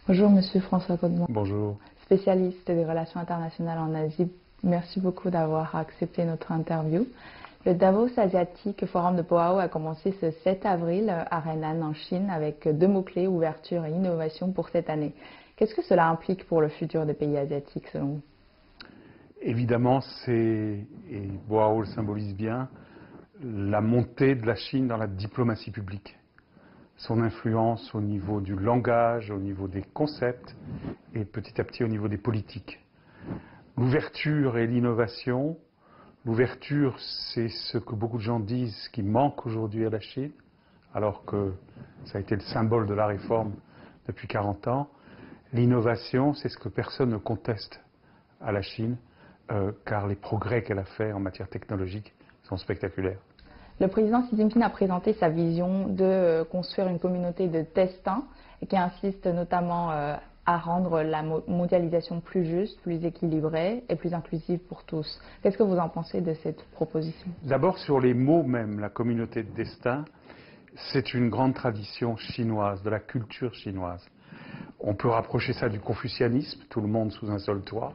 Bonjour Monsieur François Godemont, Bonjour. spécialiste des relations internationales en Asie. Merci beaucoup d'avoir accepté notre interview. Le Davos asiatique Forum de Boao a commencé ce 7 avril à Hainan en Chine avec deux mots-clés, ouverture et innovation pour cette année. Qu'est-ce que cela implique pour le futur des pays asiatiques selon vous? Évidemment, et Boao le symbolise bien, la montée de la Chine dans la diplomatie publique. Son influence au niveau du langage, au niveau des concepts et petit à petit au niveau des politiques. L'ouverture et l'innovation. L'ouverture, c'est ce que beaucoup de gens disent qui manque aujourd'hui à la Chine, alors que ça a été le symbole de la réforme depuis 40 ans. L'innovation, c'est ce que personne ne conteste à la Chine, car les progrès qu'elle a faits en matière technologique sont spectaculaires. Le président Xi Jinping a présenté sa vision de construire une communauté de destin qui insiste notamment à rendre la mondialisation plus juste, plus équilibrée et plus inclusive pour tous. Qu'est-ce que vous en pensez de cette proposition? D'abord sur les mots même, la communauté de destin, c'est une grande tradition chinoise, de la culture chinoise. On peut rapprocher ça du confucianisme, tout le monde sous un seul toit.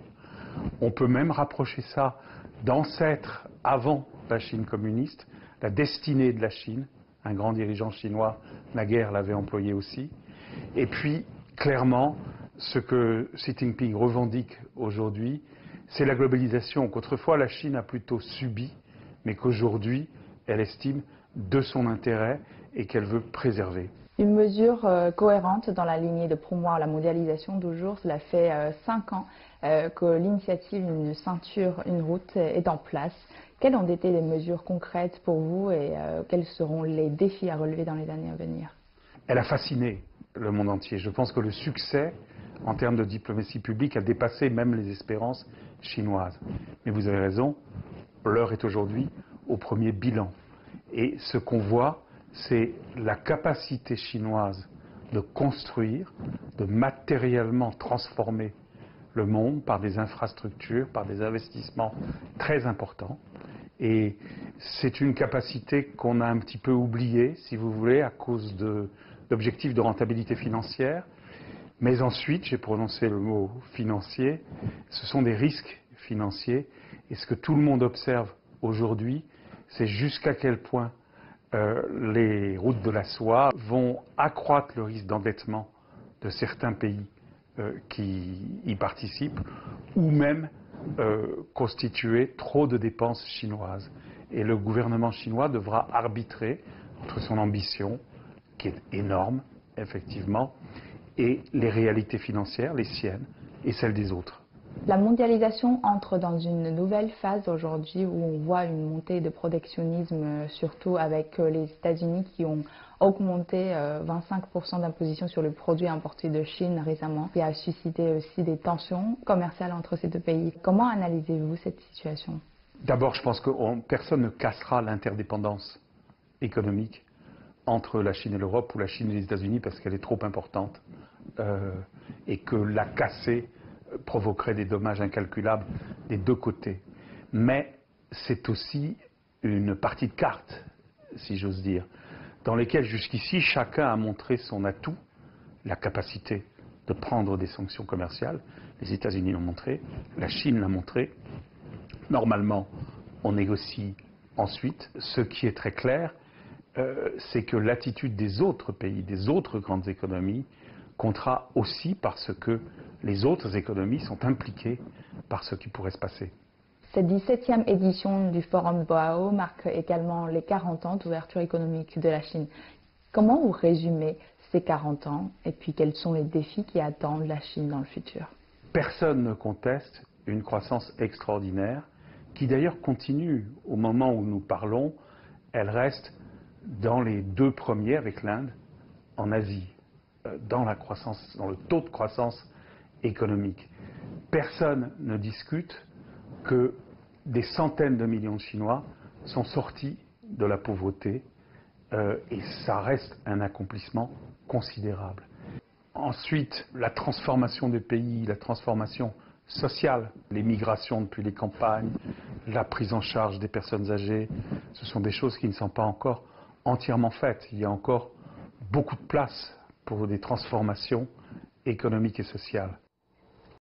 On peut même rapprocher ça d'ancêtres avant la Chine communiste, la destinée de la Chine. Un grand dirigeant chinois, naguère, l'avait employé aussi. Et puis, clairement, ce que Xi Jinping revendique aujourd'hui, c'est la globalisation qu'autrefois la Chine a plutôt subi, mais qu'aujourd'hui, elle estime de son intérêt et qu'elle veut préserver. Une mesure cohérente dans la lignée de promouvoir la mondialisation d'aujourd'hui. Cela fait 5 ans que l'initiative Une ceinture, une route est en place. Quelles ont été les mesures concrètes pour vous et quels seront les défis à relever dans les années à venir? Elle a fasciné le monde entier. Je pense que le succès en termes de diplomatie publique a dépassé même les espérances chinoises. Mais vous avez raison, l'heure est aujourd'hui au premier bilan. Et ce qu'on voit, c'est la capacité chinoise de construire, de matériellement transformer le monde par des infrastructures, par des investissements très importants. Et c'est une capacité qu'on a un petit peu oubliée, si vous voulez, à cause d'objectifs de rentabilité financière. Mais ensuite, j'ai prononcé le mot financier, ce sont des risques financiers. Et ce que tout le monde observe aujourd'hui, c'est jusqu'à quel point les routes de la soie vont accroître le risque d'endettement de certains pays qui y participent, ou même constituer trop de dépenses chinoises. Et le gouvernement chinois devra arbitrer entre son ambition, qui est énorme, effectivement, et les réalités financières, les siennes et celles des autres. La mondialisation entre dans une nouvelle phase aujourd'hui où on voit une montée de protectionnisme, surtout avec les États-Unis qui ont augmenté 25% d'imposition sur les produits importés de Chine récemment, qui a suscité aussi des tensions commerciales entre ces deux pays. Comment analysez-vous cette situation? D'abord, je pense que personne ne cassera l'interdépendance économique entre la Chine et l'Europe ou la Chine et les États-Unis parce qu'elle est trop importante et que la casser provoquerait des dommages incalculables des deux côtés. Mais c'est aussi une partie de cartes, si j'ose dire, dans lesquelles jusqu'ici chacun a montré son atout, la capacité de prendre des sanctions commerciales. Les États-Unis l'ont montré, la Chine l'a montré. Normalement, on négocie ensuite. Ce qui est très clair, c'est que l'attitude des autres pays, des autres grandes économies, comptera aussi parce que les autres économies sont impliquées par ce qui pourrait se passer. Cette 17e édition du Forum Boao marque également les 40 ans d'ouverture économique de la Chine. Comment vous résumez ces 40 ans et puis quels sont les défis qui attendent la Chine dans le futur? Personne ne conteste une croissance extraordinaire qui d'ailleurs continue. Au moment où nous parlons, elle reste dans les deux premiers avec l'Inde en Asie, dans la croissance, dans le taux de croissance économique. Personne ne discute que des centaines de millions de Chinois sont sortis de la pauvreté et ça reste un accomplissement considérable. Ensuite, la transformation des pays, la transformation sociale, les migrations depuis les campagnes, la prise en charge des personnes âgées, ce sont des choses qui ne sont pas encore entièrement faites. Il y a encore beaucoup de place pour des transformations économique et sociale.